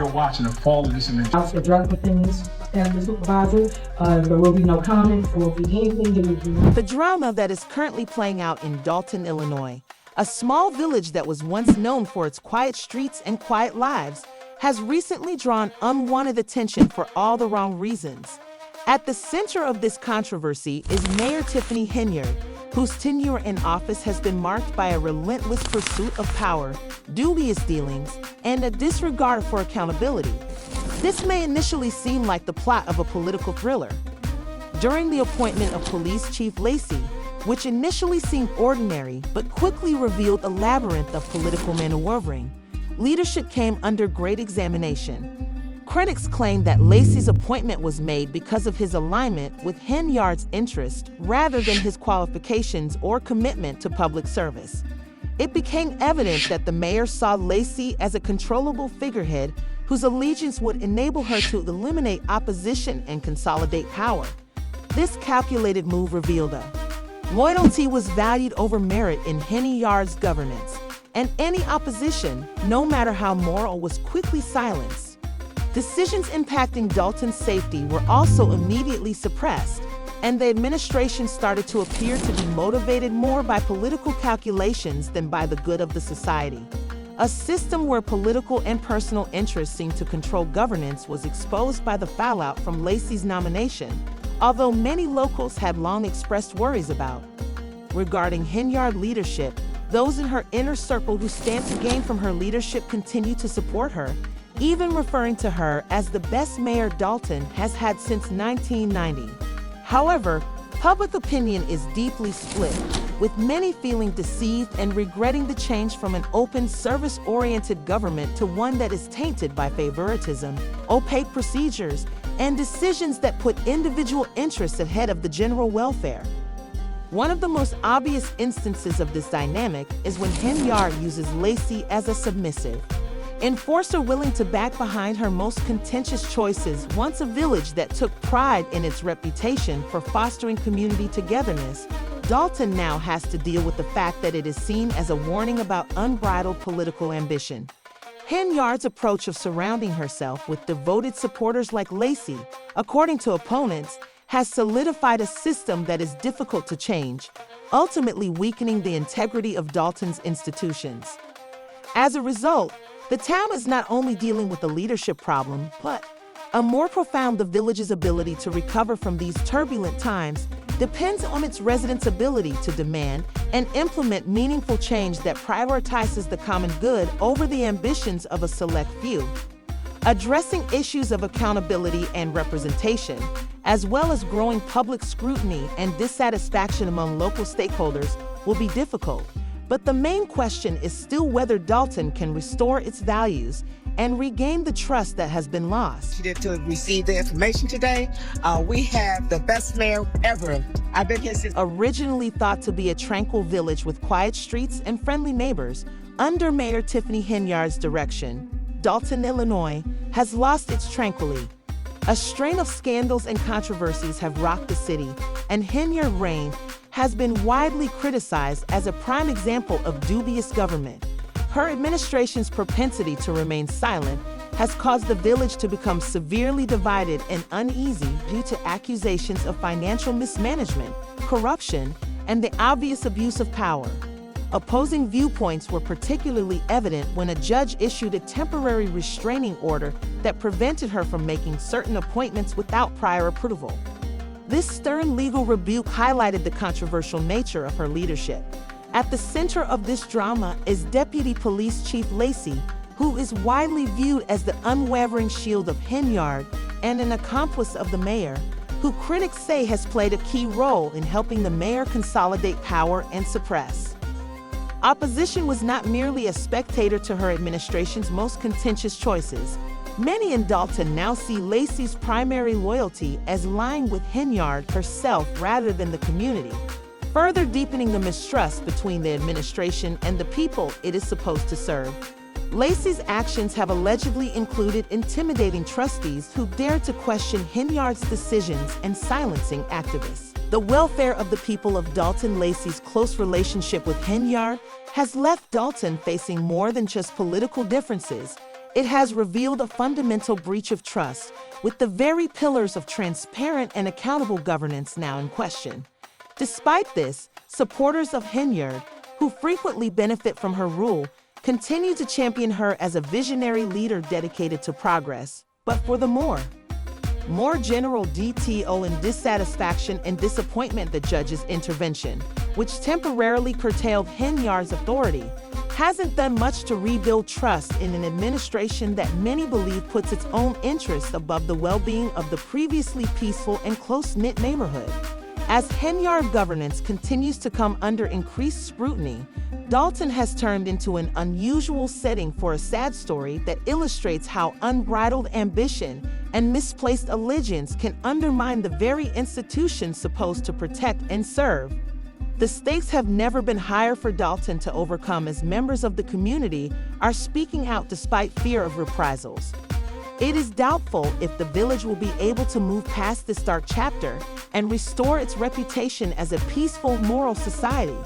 we're watching the fall of this administration. House for drug opinions and the supervisor. There will be no comment or be anything that will be. The drama that is currently playing out in Dalton, Illinois, a small village that was once known for its quiet streets and quiet lives, has recently drawn unwanted attention for all the wrong reasons. At the center of this controversy is Mayor Tiffany Henyard, whose tenure in office has been marked by a relentless pursuit of power, dubious dealings, and a disregard for accountability. This may initially seem like the plot of a political thriller. During the appointment of Police Chief Lacey, which initially seemed ordinary but quickly revealed a labyrinth of political maneuvering, leadership came under great examination. Critics claim that Lacy's appointment was made because of his alignment with Henyard's interest rather than his qualifications or commitment to public service. It became evident that the mayor saw Lacy as a controllable figurehead whose allegiance would enable her to eliminate opposition and consolidate power. This calculated move revealed loyalty was valued over merit in Henyard's governance, and any opposition, no matter how moral, was quickly silenced. Decisions impacting Dalton's safety were also immediately suppressed, and the administration started to appear to be motivated more by political calculations than by the good of the society. A system where political and personal interests seemed to control governance was exposed by the fallout from Lacy's nomination, although many locals had long expressed worries about. Regarding Henyard leadership, those in her inner circle who stand to gain from her leadership continue to support her, even referring to her as the best mayor Dalton has had since 1990. However, public opinion is deeply split, with many feeling deceived and regretting the change from an open, service-oriented government to one that is tainted by favoritism, opaque procedures, and decisions that put individual interests ahead of the general welfare. One of the most obvious instances of this dynamic is when Henyard uses Lacy as a submissive enforcer willing to back behind her most contentious choices. Once a village that took pride in its reputation for fostering community togetherness, Dalton now has to deal with the fact that it is seen as a warning about unbridled political ambition. Henyard's approach of surrounding herself with devoted supporters like Lacy, according to opponents, has solidified a system that is difficult to change, ultimately weakening the integrity of Dalton's institutions. As a result, the town is not only dealing with a leadership problem, but more profound. The village's ability to recover from these turbulent times depends on its residents' ability to demand and implement meaningful change that prioritizes the common good over the ambitions of a select few. Addressing issues of accountability and representation, as well as growing public scrutiny and dissatisfaction among local stakeholders, will be difficult. But the main question is still whether Dalton can restore its values and regain the trust that has been lost. To receive the information today, we have the best mayor ever. I've been here since. Originally thought to be a tranquil village with quiet streets and friendly neighbors, under Mayor Tiffany Henyard's direction, Dalton, Illinois, has lost its tranquility. A strain of scandals and controversies have rocked the city, and Henyard's reign has been widely criticized as a prime example of dubious government. Her administration's propensity to remain silent has caused the village to become severely divided and uneasy due to accusations of financial mismanagement, corruption, and the obvious abuse of power. Opposing viewpoints were particularly evident when a judge issued a temporary restraining order that prevented her from making certain appointments without prior approval. This stern legal rebuke highlighted the controversial nature of her leadership. At the center of this drama is Deputy Police Chief Lacey, who is widely viewed as the unwavering shield of Henyard and an accomplice of the mayor, who critics say has played a key role in helping the mayor consolidate power and suppress. Opposition was not merely a spectator to her administration's most contentious choices. Many in Dalton now see Lacy's primary loyalty as lying with Henyard herself rather than the community, further deepening the mistrust between the administration and the people it is supposed to serve. Lacy's actions have allegedly included intimidating trustees who dared to question Henyard's decisions and silencing activists. The welfare of the people of Dalton. Lacy's close relationship with Henyard has left Dalton facing more than just political differences. It has revealed a fundamental breach of trust, with the very pillars of transparent and accountable governance now in question. Despite this, supporters of Henyard, who frequently benefit from her rule, continue to champion her as a visionary leader dedicated to progress. But for the more general detail and dissatisfaction and disappointment, the judge's intervention, which temporarily curtailed Henyard's authority, hasn't done much to rebuild trust in an administration that many believe puts its own interests above the well-being of the previously peaceful and close-knit neighborhood. As Henyard governance continues to come under increased scrutiny, Dalton has turned into an unusual setting for a sad story that illustrates how unbridled ambition and misplaced allegiance can undermine the very institutions supposed to protect and serve. The stakes have never been higher for Dalton to overcome as members of the community are speaking out despite fear of reprisals. It is doubtful if the village will be able to move past this dark chapter and restore its reputation as a peaceful, moral society.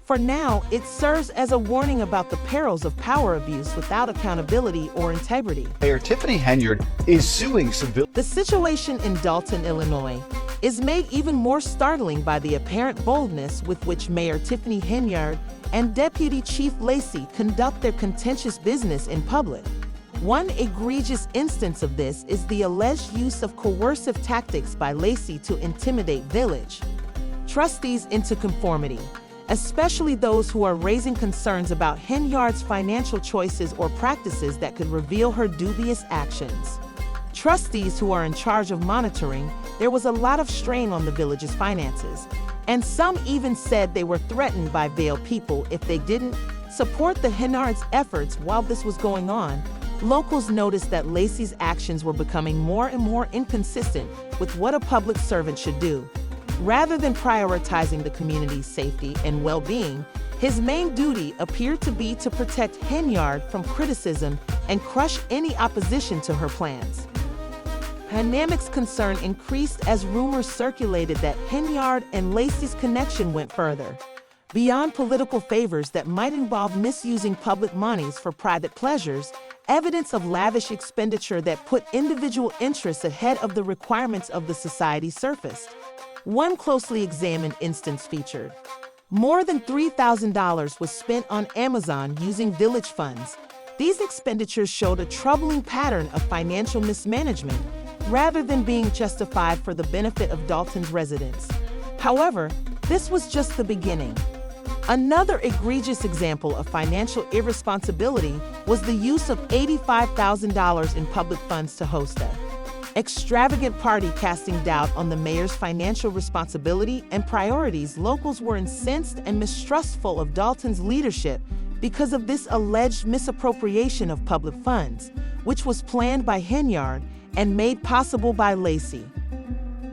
For now, it serves as a warning about the perils of power abuse without accountability or integrity. Mayor Tiffany Henyard is suing civil. The situation in Dalton, Illinois, is made even more startling by the apparent boldness with which Mayor Tiffany Henyard and Deputy Chief Lacey conduct their contentious business in public. One egregious instance of this is the alleged use of coercive tactics by Lacy to intimidate village trustees into conformity, especially those who are raising concerns about Henyard's financial choices or practices that could reveal her dubious actions. Trustees who are in charge of monitoring, there was a lot of strain on the village's finances, and some even said they were threatened by veiled people if they didn't support the Henyard's efforts. While this was going on, locals noticed that Lacy's actions were becoming more and more inconsistent with what a public servant should do. Rather than prioritizing the community's safety and well-being, his main duty appeared to be to protect Henyard from criticism and crush any opposition to her plans. Dynamics concern increased as rumors circulated that Henyard and Lacy's connection went further, beyond political favors that might involve misusing public monies for private pleasures. Evidence of lavish expenditure that put individual interests ahead of the requirements of the society surfaced. One closely examined instance featured more than $3,000 was spent on Amazon using village funds. These expenditures showed a troubling pattern of financial mismanagement rather than being justified for the benefit of Dalton's residents. However, this was just the beginning. Another egregious example of financial irresponsibility was the use of $85,000 in public funds to host an extravagant party, casting doubt on the mayor's financial responsibility and priorities. Locals were incensed and mistrustful of Dalton's leadership because of this alleged misappropriation of public funds, which was planned by Henyard and made possible by Lacy.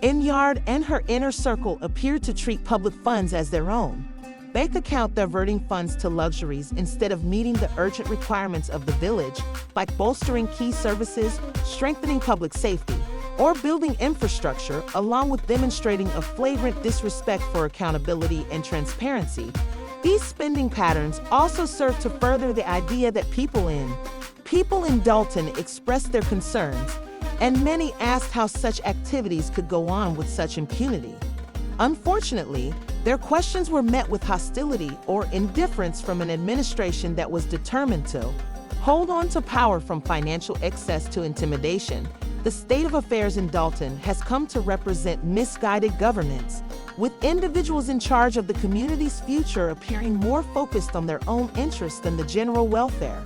Henyard and her inner circle appeared to treat public funds as their own bank account, diverting funds to luxuries instead of meeting the urgent requirements of the village, like bolstering key services, strengthening public safety, or building infrastructure, along with demonstrating a flagrant disrespect for accountability and transparency. These spending patterns also serve to further the idea that people in Dalton expressed their concerns, and many asked how such activities could go on with such impunity. Unfortunately, their questions were met with hostility or indifference from an administration that was determined to hold on to power. From financial excess to intimidation, the state of affairs in Dalton has come to represent misguided governance, with individuals in charge of the community's future appearing more focused on their own interests than the general welfare.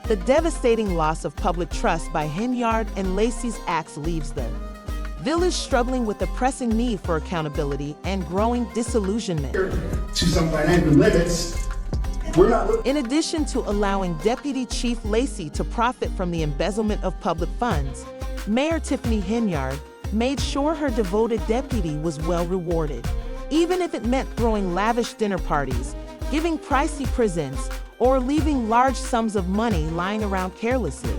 The devastating loss of public trust by Henyard and Lacy's acts leaves the village struggling with a pressing need for accountability and growing disillusionment. To some financial limits, we're not. In addition to allowing Deputy Chief Lacey to profit from the embezzlement of public funds, Mayor Tiffany Henyard made sure her devoted deputy was well rewarded, even if it meant throwing lavish dinner parties, giving pricey presents, or leaving large sums of money lying around carelessly.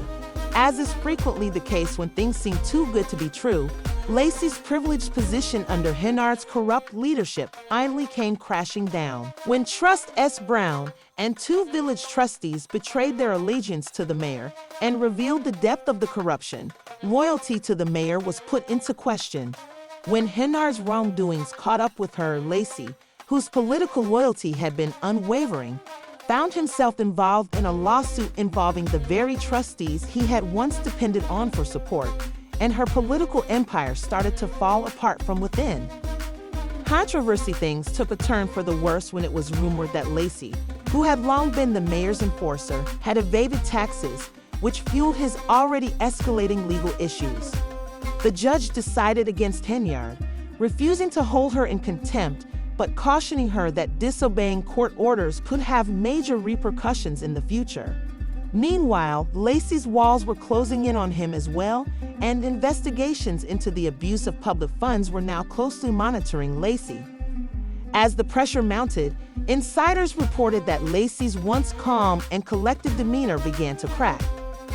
As is frequently the case when things seem too good to be true, Lacy's privileged position under Henyard's corrupt leadership finally came crashing down when Trust S. Brown and two village trustees betrayed their allegiance to the mayor and revealed the depth of the corruption. Loyalty to the mayor was put into question. When Henyard's wrongdoings caught up with her, Lacy, whose political loyalty had been unwavering, found himself involved in a lawsuit involving the very trustees he had once depended on for support, and her political empire started to fall apart from within. Controversy things took a turn for the worse when it was rumored that Lacy, who had long been the mayor's enforcer, had evaded taxes, which fueled his already escalating legal issues. The judge decided against Henyard, refusing to hold her in contempt, but cautioning her that disobeying court orders could have major repercussions in the future. Meanwhile, Lacy's walls were closing in on him as well, and investigations into the abuse of public funds were now closely monitoring Lacy. As the pressure mounted, insiders reported that Lacy's once calm and collected demeanor began to crack.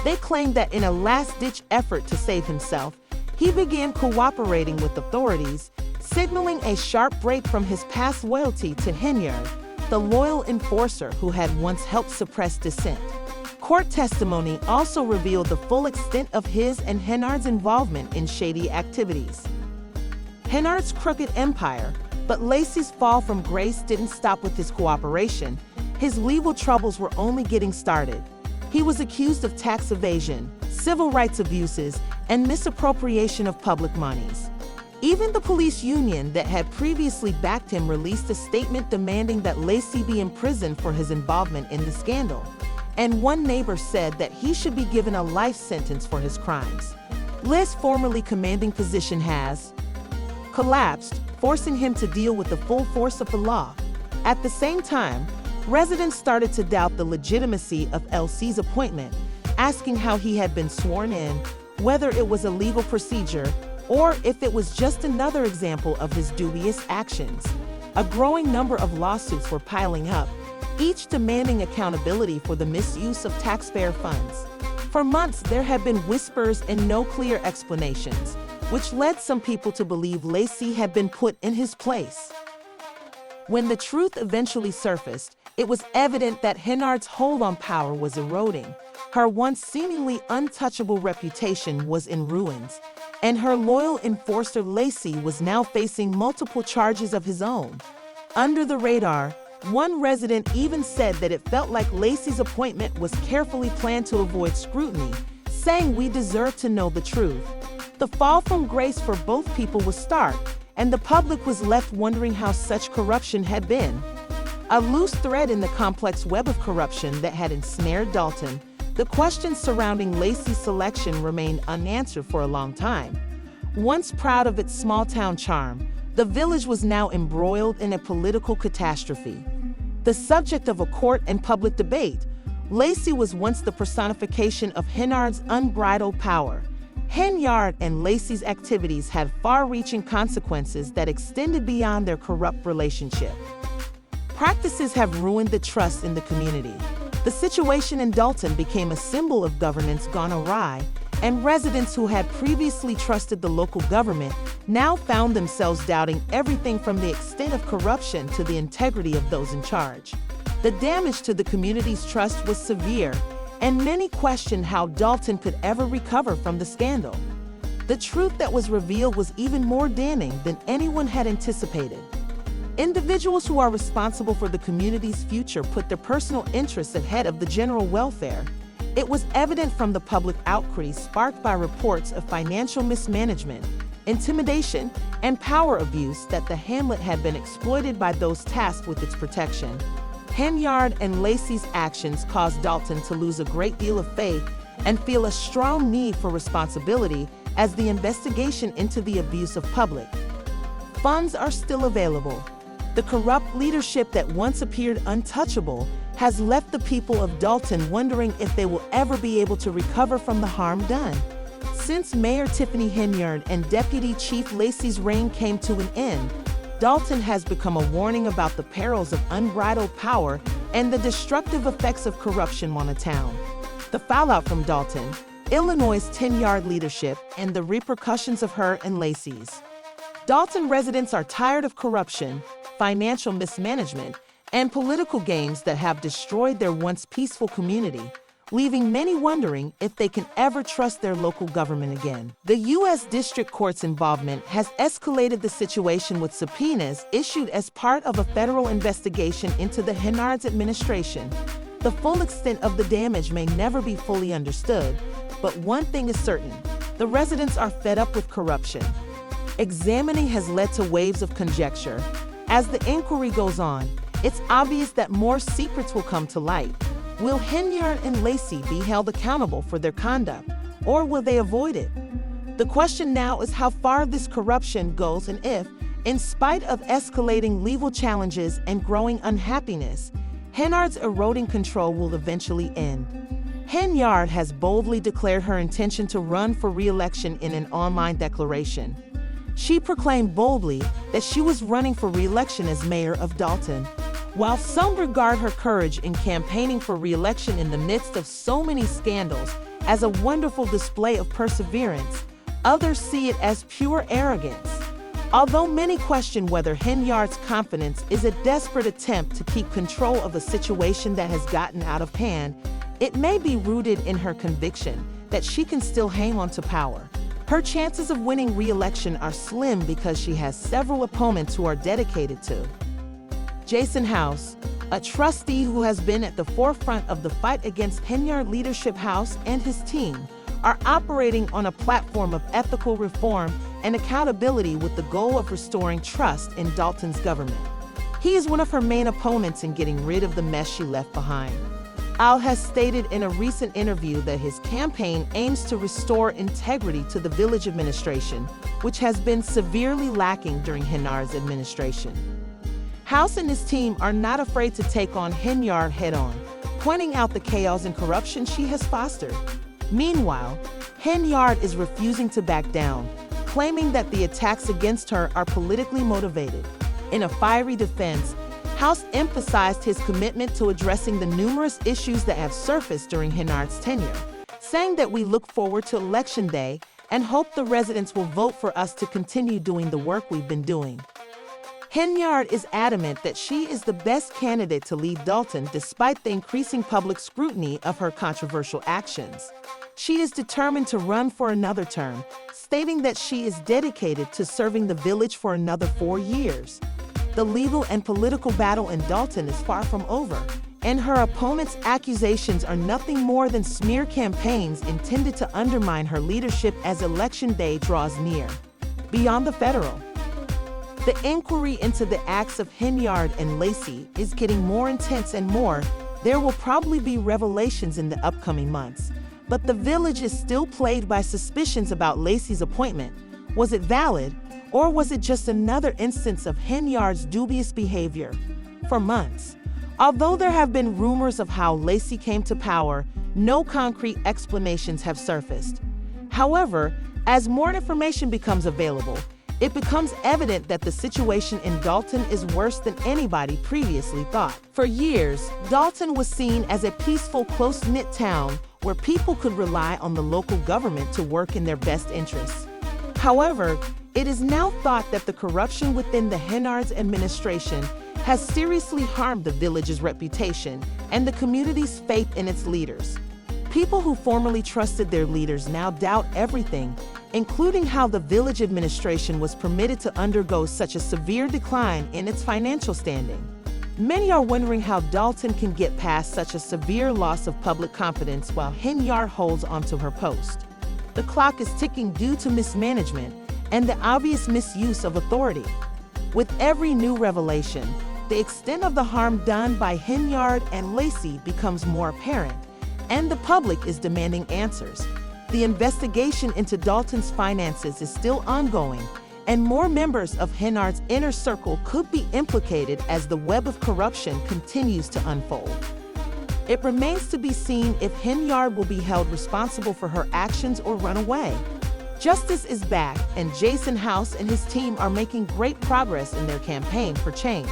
They claimed that in a last-ditch effort to save himself, he began cooperating with authorities, signaling a sharp break from his past loyalty to Henyard, the loyal enforcer who had once helped suppress dissent. Court testimony also revealed the full extent of his and Henyard's involvement in shady activities. Henyard's crooked empire, but Lacy's fall from grace didn't stop with his cooperation. His legal troubles were only getting started. He was accused of tax evasion, civil rights abuses, and misappropriation of public monies. Even the police union that had previously backed him released a statement demanding that Lacy be imprisoned for his involvement in the scandal. And one neighbor said that he should be given a life sentence for his crimes. Lacy's formerly commanding position has collapsed, forcing him to deal with the full force of the law. At the same time, residents started to doubt the legitimacy of LC's appointment, asking how he had been sworn in, whether it was a legal procedure, or if it was just another example of his dubious actions. A growing number of lawsuits were piling up, each demanding accountability for the misuse of taxpayer funds. For months, there had been whispers and no clear explanations, which led some people to believe Lacy had been put in his place. When the truth eventually surfaced, it was evident that Henyard's hold on power was eroding. Her once seemingly untouchable reputation was in ruins, and her loyal enforcer Lacy was now facing multiple charges of his own. Under the radar, one resident even said that it felt like Lacy's appointment was carefully planned to avoid scrutiny, saying we deserve to know the truth. The fall from grace for both people was stark, and the public was left wondering how such corruption had been. A loose thread in the complex web of corruption that had ensnared Dalton, the questions surrounding Lacy's selection remained unanswered for a long time. Once proud of its small-town charm, the village was now embroiled in a political catastrophe. The subject of a court and public debate, Lacy was once the personification of Henyard's unbridled power. Henyard and Lacy's activities had far-reaching consequences that extended beyond their corrupt relationship. Practices have ruined the trust in the community. The situation in Dalton became a symbol of governance gone awry, and residents who had previously trusted the local government now found themselves doubting everything from the extent of corruption to the integrity of those in charge. The damage to the community's trust was severe, and many questioned how Dalton could ever recover from the scandal. The truth that was revealed was even more damning than anyone had anticipated. Individuals who are responsible for the community's future put their personal interests ahead of the general welfare. It was evident from the public outcry sparked by reports of financial mismanagement, intimidation, and power abuse that the hamlet had been exploited by those tasked with its protection. Henyard and Lacy's actions caused Dalton to lose a great deal of faith and feel a strong need for responsibility as the investigation into the abuse of public funds are still available. The corrupt leadership that once appeared untouchable has left the people of Dalton wondering if they will ever be able to recover from the harm done. Since Mayor Tiffany Henyard and Deputy Chief Lacey's reign came to an end, Dalton has become a warning about the perils of unbridled power and the destructive effects of corruption on a town. The fallout from Dalton, Illinois' 10-yard leadership, and the repercussions of her and Lacy's. Dalton residents are tired of corruption, financial mismanagement, and political games that have destroyed their once peaceful community, leaving many wondering if they can ever trust their local government again. The U.S. District Court's involvement has escalated the situation with subpoenas issued as part of a federal investigation into the Henyard's administration. The full extent of the damage may never be fully understood, but one thing is certain: the residents are fed up with corruption. Examining has led to waves of conjecture. As the inquiry goes on, it's obvious that more secrets will come to light. Will Henyard and Lacy be held accountable for their conduct, or will they avoid it? The question now is how far this corruption goes and if, in spite of escalating legal challenges and growing unhappiness, Henyard's eroding control will eventually end. Henyard has boldly declared her intention to run for re-election in an online declaration. She proclaimed boldly that she was running for re-election as mayor of Dalton. While some regard her courage in campaigning for re-election in the midst of so many scandals as a wonderful display of perseverance, others see it as pure arrogance. Although many question whether Henyard's confidence is a desperate attempt to keep control of a situation that has gotten out of hand, it may be rooted in her conviction that she can still hang on to power. Her chances of winning re-election are slim because she has several opponents who are dedicated to. Jason House, a trustee who has been at the forefront of the fight against Henyard Leadership House, and his team are operating on a platform of ethical reform and accountability with the goal of restoring trust in Dalton's government. He is one of her main opponents in getting rid of the mess she left behind. Al has stated in a recent interview that his campaign aims to restore integrity to the village administration, which has been severely lacking during Henyard's administration. House and his team are not afraid to take on Henyard head-on, pointing out the chaos and corruption she has fostered. Meanwhile, Henyard is refusing to back down, claiming that the attacks against her are politically motivated. In a fiery defense, House emphasized his commitment to addressing the numerous issues that have surfaced during Henyard's tenure, saying that we look forward to Election Day and hope the residents will vote for us to continue doing the work we've been doing. Henyard is adamant that she is the best candidate to lead Dalton despite the increasing public scrutiny of her controversial actions. She is determined to run for another term, stating that she is dedicated to serving the village for another 4 years. The legal and political battle in Dalton is far from over, and her opponent's accusations are nothing more than smear campaigns intended to undermine her leadership as Election Day draws near. Beyond the federal, the inquiry into the acts of Henyard and Lacy is getting more intense and more. There will probably be revelations in the upcoming months, but the village is still plagued by suspicions about Lacy's appointment. Was it valid, or was it just another instance of Henyard's dubious behavior? For months, although there have been rumors of how Lacy came to power, no concrete explanations have surfaced. However, as more information becomes available, it becomes evident that the situation in Dalton is worse than anybody previously thought. For years, Dalton was seen as a peaceful, close-knit town where people could rely on the local government to work in their best interests. However, it is now thought that the corruption within the Henyard's administration has seriously harmed the village's reputation and the community's faith in its leaders. People who formerly trusted their leaders now doubt everything, including how the village administration was permitted to undergo such a severe decline in its financial standing. Many are wondering how Dalton can get past such a severe loss of public confidence while Henyard holds onto her post. The clock is ticking due to mismanagement and the obvious misuse of authority. With every new revelation, the extent of the harm done by Henyard and Lacy becomes more apparent, and the public is demanding answers. The investigation into Dalton's finances is still ongoing, and more members of Henyard's inner circle could be implicated as the web of corruption continues to unfold. It remains to be seen if Henyard will be held responsible for her actions or run away. Justice is back, and Jason House and his team are making great progress in their campaign for change.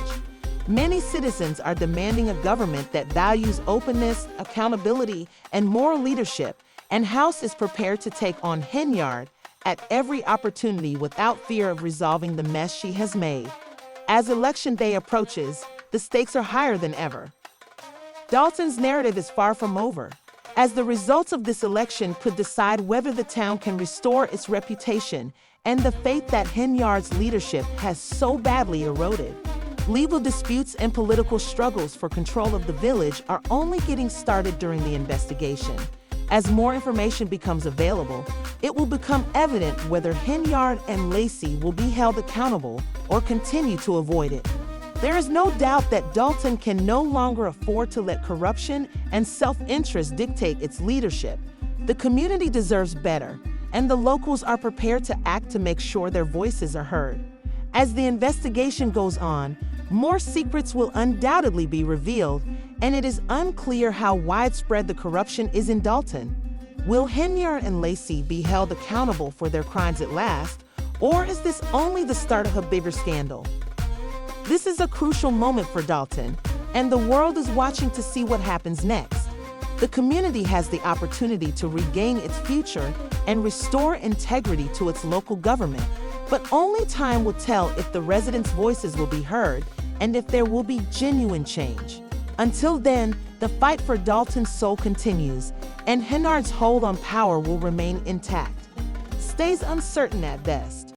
Many citizens are demanding a government that values openness, accountability, and moral leadership, and House is prepared to take on Henyard at every opportunity without fear of resolving the mess she has made. As Election Day approaches, the stakes are higher than ever. Dalton's narrative is far from over, as the results of this election could decide whether the town can restore its reputation and the faith that Henyard's leadership has so badly eroded. Legal disputes and political struggles for control of the village are only getting started during the investigation. As more information becomes available, it will become evident whether Henyard and Lacy will be held accountable or continue to avoid it. There is no doubt that Dalton can no longer afford to let corruption and self-interest dictate its leadership. The community deserves better, and the locals are prepared to act to make sure their voices are heard. As the investigation goes on, more secrets will undoubtedly be revealed, and it is unclear how widespread the corruption is in Dalton. Will Henyard and Lacy be held accountable for their crimes at last, or is this only the start of a bigger scandal? This is a crucial moment for Dalton, and the world is watching to see what happens next. The community has the opportunity to regain its future and restore integrity to its local government, but only time will tell if the residents' voices will be heard and if there will be genuine change. Until then, the fight for Dalton's soul continues, and Henyard's hold on power will remain intact. Stays uncertain at best.